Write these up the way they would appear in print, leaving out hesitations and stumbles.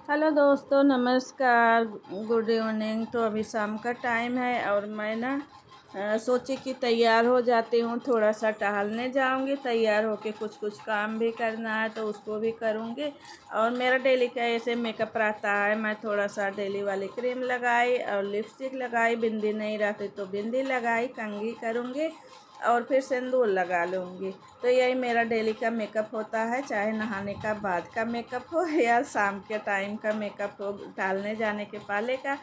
Hello दोस्तों, नमस्कार। Good evening. तो अभी शाम का टाइम है और मैं ना सोची कि तैयार हो जाती हूँ, थोड़ा सा टहलने जाऊँगी। तैयार होके कुछ कुछ काम भी करना है तो उसको भी करूँगी। और मेरा डेली का ऐसे मेकअप रहता है, मैं थोड़ा सा डेली वाली क्रीम लगाई और लिपस्टिक लगाई, बिंदी नहीं रहती तो बिंदी लगाई, कंघी करूँगी और फिर सिंदूर लगा लूँगी। तो यही मेरा डेली का मेकअप होता है, चाहे नहाने का बाद का मेकअप हो या शाम के टाइम का मेकअप हो, टहलने जाने के पहले का।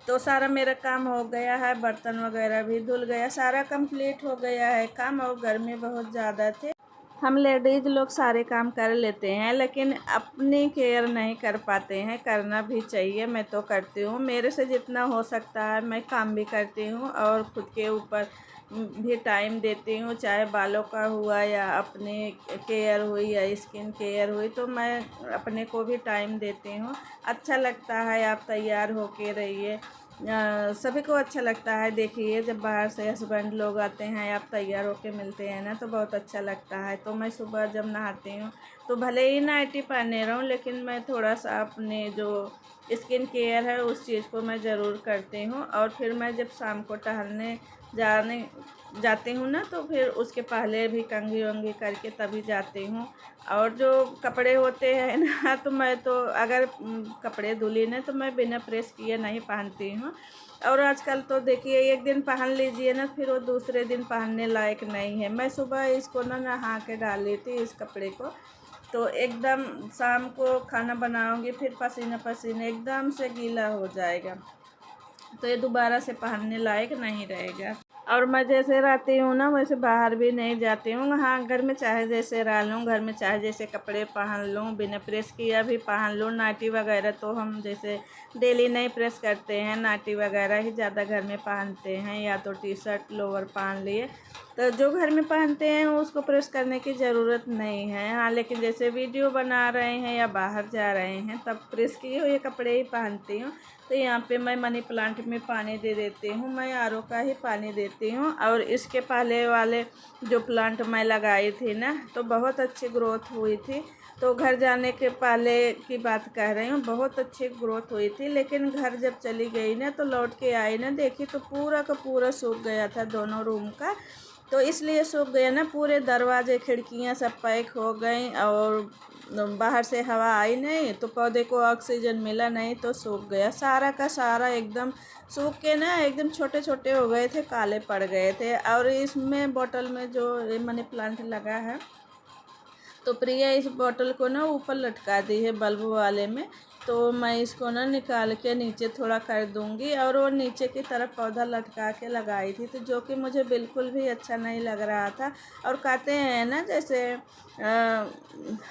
तो सारा मेरा काम हो गया है, बर्तन वगैरह भी धुल गया, सारा कंप्लीट हो गया है काम। और गर्मी बहुत ज़्यादा थे, हम लेडीज़ लोग सारे काम कर लेते हैं लेकिन अपनी केयर नहीं कर पाते हैं। करना भी चाहिए, मैं तो करती हूँ, मेरे से जितना हो सकता है मैं काम भी करती हूँ और खुद के ऊपर भी टाइम देती हूँ। चाहे बालों का हुआ या अपने केयर हुई या स्किन केयर हुई, तो मैं अपने को भी टाइम देती हूँ। अच्छा लगता है, आप तैयार होके रहिए। सभी को अच्छा लगता है। देखिए, जब बाहर से हस्बैंड लोग आते हैं, आप तैयार होके मिलते हैं ना, तो बहुत अच्छा लगता है। तो मैं सुबह जब नहाती हूँ तो भले ही नाइटी पहने रहूँ, लेकिन मैं थोड़ा सा अपने जो स्किन केयर है उस चीज़ को मैं ज़रूर करती हूँ। और फिर मैं जब शाम को टहलने जाने जाती हूँ ना, तो फिर उसके पहले भी कंघी वंघी करके तभी जाती हूँ। और जो कपड़े होते हैं ना, तो मैं तो अगर कपड़े धुली ना तो मैं बिना प्रेस किए नहीं पहनती हूँ। और आजकल तो देखिए, एक दिन पहन लीजिए ना, फिर वो दूसरे दिन पहनने लायक नहीं है। मैं सुबह इसको ना नहा के डाल लेती इस कपड़े को, तो एकदम शाम को खाना बनाऊंगी फिर पसीना पसीने एकदम से गीला हो जाएगा, तो ये दोबारा से पहनने लायक नहीं रहेगा। और मैं जैसे रहती हूँ ना, वैसे बाहर भी नहीं जाती हूँ। हाँ, घर में चाहे जैसे रह लूँ, घर में चाहे जैसे कपड़े पहन लूँ, बिना प्रेस किया भी पहन लूँ। नाइटी वगैरह तो हम जैसे डेली नहीं प्रेस करते हैं, नाइटी वगैरह ही ज़्यादा घर में पहनते हैं, या तो टी शर्ट लोअर पहन लिए। तो जो घर में पहनते हैं उसको प्रेस करने की ज़रूरत नहीं है। हाँ, लेकिन जैसे वीडियो बना रहे हैं या बाहर जा रहे हैं तब प्रेस किए हुए कपड़े ही पहनती हूँ। तो यहाँ पे मैं मनी प्लांट में पानी दे देती हूँ, मैं आरओ का ही पानी देती हूँ। और इसके पहले वाले जो प्लांट मैं लगाई थी ना, तो बहुत अच्छी ग्रोथ हुई थी। तो घर जाने के पहले की बात कह रही हूँ, बहुत अच्छी ग्रोथ हुई थी। लेकिन घर जब चली गई ना, तो लौट के आई ना, देखी तो पूरा का पूरा सूख गया था, दोनों रूम का। तो इसलिए सूख गया ना, पूरे दरवाजे खिड़कियाँ सब पैक हो गई और बाहर से हवा आई नहीं, तो पौधे को ऑक्सीजन मिला नहीं, तो सूख गया सारा का सारा। एकदम सूख के ना एकदम छोटे छोटे हो गए थे, काले पड़ गए थे। और इसमें बोतल में जो मनी प्लांट लगा है, तो प्रिया इस बोतल को ना ऊपर लटका दी है बल्ब वाले में। तो मैं इसको ना निकाल के नीचे थोड़ा कर दूंगी। और वो नीचे की तरफ पौधा लटका के लगाई थी, तो जो कि मुझे बिल्कुल भी अच्छा नहीं लग रहा था। और कहते हैं ना, जैसे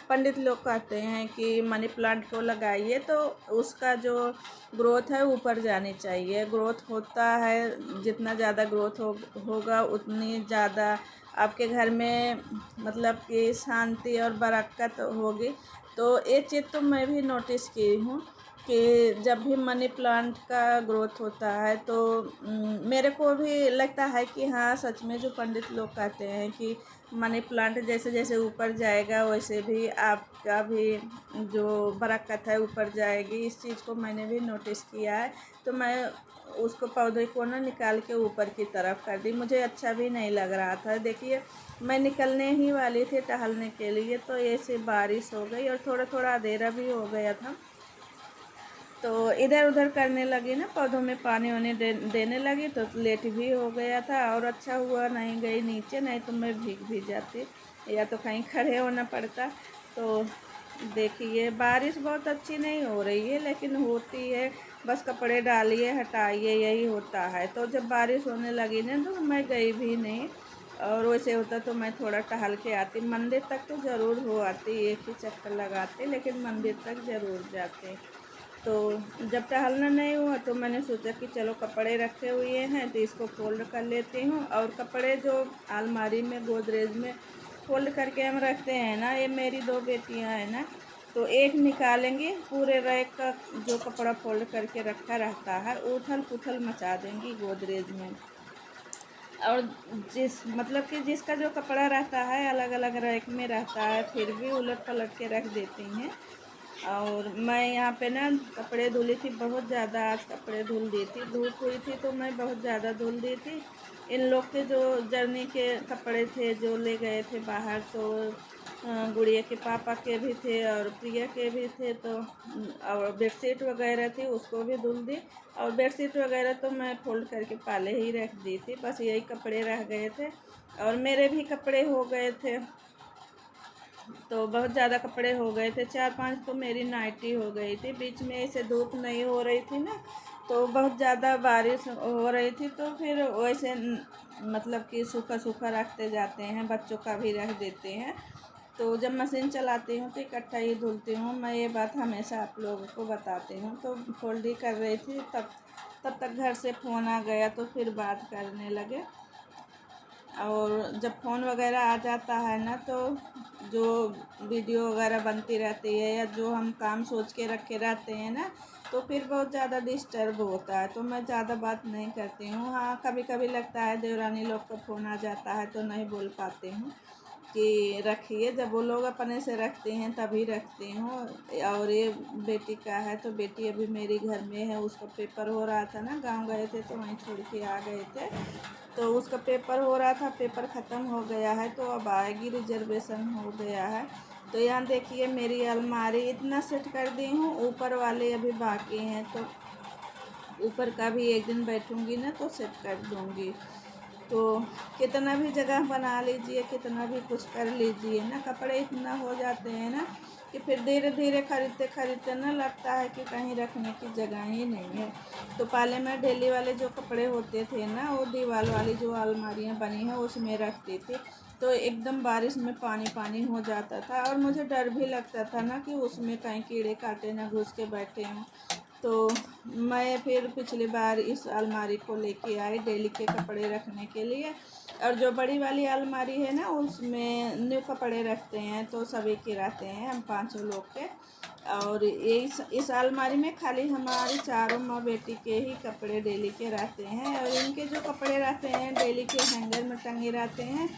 पंडित लोग कहते हैं कि मनी प्लांट को लगाइए तो उसका जो ग्रोथ है ऊपर जानी चाहिए। ग्रोथ होता है, जितना ज़्यादा ग्रोथ होगा उतनी ज़्यादा आपके घर में मतलब कि शांति और बरकत होगी। तो ये चीज़ तो मैं भी नोटिस की हूँ कि जब भी मनी प्लांट का ग्रोथ होता है तो मेरे को भी लगता है कि हाँ, सच में जो पंडित लोग कहते हैं कि मनी प्लांट जैसे जैसे ऊपर जाएगा वैसे भी आपका भी जो बरकत है ऊपर जाएगी। इस चीज़ को मैंने भी नोटिस किया है। तो मैं उसको पौधे को ना निकाल के ऊपर की तरफ कर दी, मुझे अच्छा भी नहीं लग रहा था। देखिए, मैं निकलने ही वाली थी टहलने के लिए, तो ऐसे बारिश हो गई और थोड़ा थोड़ा अंधेरा भी हो गया था। तो इधर उधर करने लगी ना, पौधों में पानी वानी देने लगी, तो लेट भी हो गया था। और अच्छा हुआ नहीं गई नीचे, नहीं तो मैं भीग भी जाती या तो कहीं खड़े होना पड़ता। तो देखिए, बारिश बहुत अच्छी नहीं हो रही है लेकिन होती है, बस कपड़े डालिए हटाइए, यही होता है। तो जब बारिश होने लगी ना, तो मैं गई भी नहीं। और वैसे होता तो मैं थोड़ा टहल के आती, मंदिर तक तो ज़रूर हो आती, एक ही चक्कर लगाती, लेकिन मंदिर तक ज़रूर जाती। तो जब टहलना नहीं हुआ तो मैंने सोचा कि चलो कपड़े रखे हुए हैं तो इसको फोल्ड कर लेती हूँ। और कपड़े जो अलमारी में गोदरेज में फोल्ड करके हम रखते हैं ना, ये मेरी दो बेटियां हैं ना, तो एक निकालेंगी, पूरे रैक का जो कपड़ा फोल्ड करके रखा रहता है उथल पुथल मचा देंगी गोदरेज में। और जिस मतलब कि जिसका जो कपड़ा रहता है अलग अलग रैक में रहता है, फिर भी उलट पलट के रख देती हैं। और मैं यहाँ पे ना कपड़े धुली थी बहुत ज़्यादा, आज कपड़े धुल दी थी, धूप हुई थी तो मैं बहुत ज़्यादा धुल दी थी। इन लोग के जो जर्नी के कपड़े थे जो ले गए थे बाहर, तो गुड़िया के पापा के भी थे और प्रिया के भी थे, तो और बेडशीट वगैरह थी उसको भी धुल दी। और बेडशीट वगैरह तो मैं फोल्ड करके पहले ही रख दी थी, बस यही कपड़े रह गए थे और मेरे भी कपड़े हो गए थे। तो बहुत ज़्यादा कपड़े हो गए थे, 4-5 तो मेरी नाइटी हो गई थी। बीच में ऐसे धूप नहीं हो रही थी ना, तो बहुत ज़्यादा बारिश हो रही थी, तो फिर वैसे मतलब कि सूखा सूखा रखते जाते हैं, बच्चों का भी रख देते हैं। तो जब मशीन चलाती हूँ तो इकट्ठा ही धुलती हूँ, मैं ये बात हमेशा आप लोगों को बताती हूँ। तो फोल्ड ही कर रही थी, तब तक घर से फ़ोन आ गया, तो फिर बात करने लगे। और जब फ़ोन वगैरह आ जाता है ना, तो जो वीडियो वगैरह बनती रहती है या जो हम काम सोच के रखे रहते हैं ना, तो फिर बहुत ज़्यादा डिस्टर्ब होता है, तो मैं ज़्यादा बात नहीं करती हूँ। हाँ, कभी कभी लगता है देवरानी लोग का फ़ोन आ जाता है तो नहीं बोल पाती हूँ कि रखिए, जब वो लोग अपने से रखते हैं तभी रखती हूँ। और ये बेटी का है, तो बेटी अभी मेरी घर में है, उसका पेपर हो रहा था ना, गांव गए थे तो वहीं छोड़ के आ गए थे, तो उसका पेपर हो रहा था, पेपर ख़त्म हो गया है तो अब आएगी, रिजर्वेशन हो गया है। तो यहाँ देखिए मेरी अलमारी इतना सेट कर दी हूँ, ऊपर वाले अभी बाकी हैं, तो ऊपर का भी एक दिन बैठूँगी ना तो सेट कर दूँगी। तो कितना भी जगह बना लीजिए, कितना भी कुछ कर लीजिए ना, कपड़े इतना हो जाते हैं ना कि फिर धीरे धीरे खरीदते खरीदते ना लगता है कि कहीं रखने की जगह ही नहीं है। तो पहले मैं डेली वाले जो कपड़े होते थे ना, वो दीवार वाली जो अलमारियाँ बनी हैं उसमें रखती थी, तो एकदम बारिश में पानी पानी हो जाता था और मुझे डर भी लगता था ना कि उसमें कहीं कीड़े कांटे ना घुस के बैठे हों। तो मैं फिर पिछली बार इस अलमारी को लेके आई डेली के कपड़े रखने के लिए। और जो बड़ी वाली अलमारी है ना, उसमें न्यू कपड़े रखते हैं, तो सभी के रहते हैं, हम 5 लोग के। और ये इस अलमारी में खाली हमारी चारों माँ बेटी के ही कपड़े डेली के रहते हैं। और इनके जो कपड़े रहते हैं डेली के हैंगर में टंगे रहते हैं,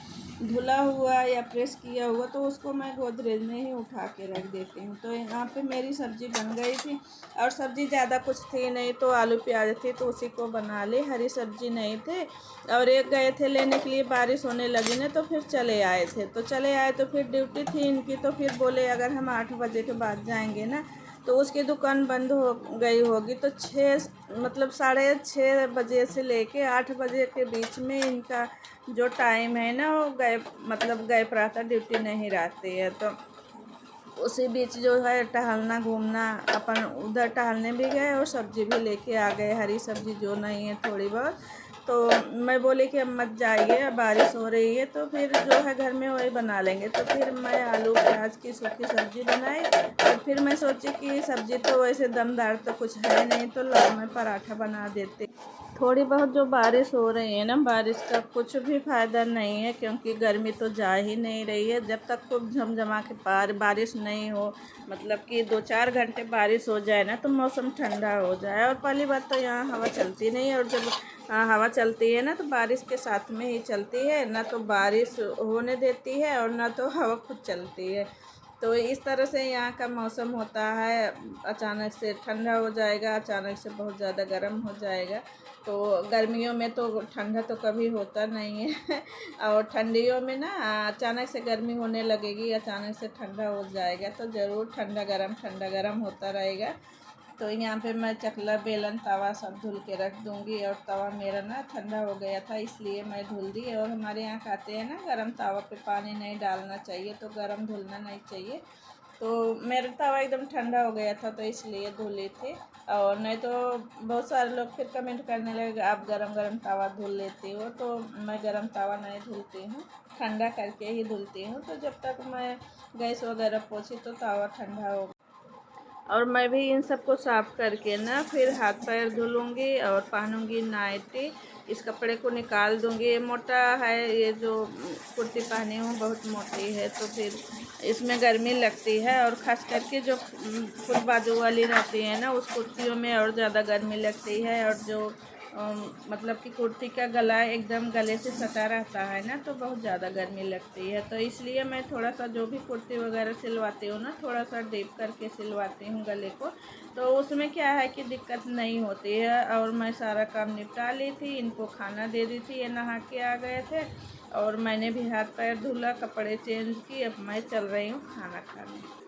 धुला हुआ या प्रेस किया हुआ, तो उसको मैं गोदरेज में ही उठा के रख देती हूँ। तो यहाँ पे मेरी सब्ज़ी बन गई थी और सब्ज़ी ज़्यादा कुछ थी नहीं, तो आलू प्याज थी तो उसी को बना ली, हरी सब्ज़ी नहीं थे। और एक गए थे लेने के लिए, बारिश होने लगी ना तो फिर चले आए थे, तो चले आए तो फिर ड्यूटी थी इनकी, तो फिर बोले अगर हम 8 बजे के बाद जाएंगे ना तो उसकी दुकान बंद हो गई होगी, तो 6:30 बजे से लेके 8 बजे के बीच में इनका जो टाइम है ना, वो गैप रहता, ड्यूटी नहीं रहती है। तो उसी बीच जो है टहलना घूमना, अपन उधर टहलने भी गए और सब्ज़ी भी लेके आ गए, हरी सब्ज़ी जो नहीं है थोड़ी बहुत। तो मैं बोली कि अब मत जाइए, बारिश हो रही है, तो फिर जो है घर में वही बना लेंगे। तो फिर मैं आलू प्याज की सूखी सब्ज़ी बनाई और फिर मैं सोची कि सब्ज़ी तो वैसे दमदार तो कुछ है नहीं, तो लाओ मैं पराठा बना देती। थोड़ी बहुत जो बारिश हो रही है ना, बारिश का कुछ भी फ़ायदा नहीं है, क्योंकि गर्मी तो जा ही नहीं रही है। जब तक खूब झमझमा के बारिश नहीं हो, मतलब कि 2-4 घंटे बारिश हो जाए ना तो मौसम ठंडा हो जाए। और पहली बात तो यहाँ हवा चलती नहीं है, और जब हवा चलती है ना तो बारिश के साथ में ही चलती है, ना तो बारिश होने देती है और ना तो हवा खुद चलती है। तो इस तरह से यहाँ का मौसम होता है, अचानक से ठंडा हो जाएगा, अचानक से बहुत ज़्यादा गर्म हो जाएगा। तो गर्मियों में तो ठंडा तो कभी होता नहीं है और ठंडियों में ना अचानक से गर्मी होने लगेगी, अचानक से ठंडा हो जाएगा, तो ज़रूर ठंडा गरम होता रहेगा। तो यहाँ पे मैं चकला बेलन तवा सब धुल के रख दूँगी, और तवा मेरा ना ठंडा हो गया था इसलिए मैं धुल दी। और हमारे यहाँ कहते हैं ना गरम तवा पे पानी नहीं डालना चाहिए, तो गरम धुलना नहीं चाहिए। तो मेरा तवा एकदम ठंडा हो गया था तो इसलिए धुली थी। और नहीं तो बहुत सारे लोग फिर कमेंट करने लगे आप गरम गरम तवा धुल लेती हो, तो मैं गरम तवा नहीं धुलती हूँ, ठंडा करके ही धुलती हूँ। तो जब तक मैं गैस वगैरह पोंछी तो तवा ठंडा हो, और मैं भी इन सबको साफ़ करके ना फिर हाथ पैर धुलूँगी और पहनूँगी नाइटी। इस कपड़े को निकाल दूँगी, ये मोटा है, ये जो कुर्ती पहनी हूँ बहुत मोटी है, तो फिर इसमें गर्मी लगती है। और ख़ास करके जो फुल बाजू वाली रहती है ना, उस कुर्तियों में और ज़्यादा गर्मी लगती है। और जो मतलब कि कुर्ती का गला एकदम गले से सटा रहता है ना, तो बहुत ज़्यादा गर्मी लगती है। तो इसलिए मैं थोड़ा सा जो भी कुर्ती वगैरह सिलवाती हूँ ना, थोड़ा सा डीप करके सिलवाती हूँ गले को। तो उसमें क्या है कि दिक्कत नहीं होती है। और मैं सारा काम निपटा ली थी, इनको खाना दे दी थी, ये नहा के आ गए थे। और मैंने भी हाथ पैर धुला, कपड़े चेंज किए, अब मैं चल रही हूँ खाना खाने।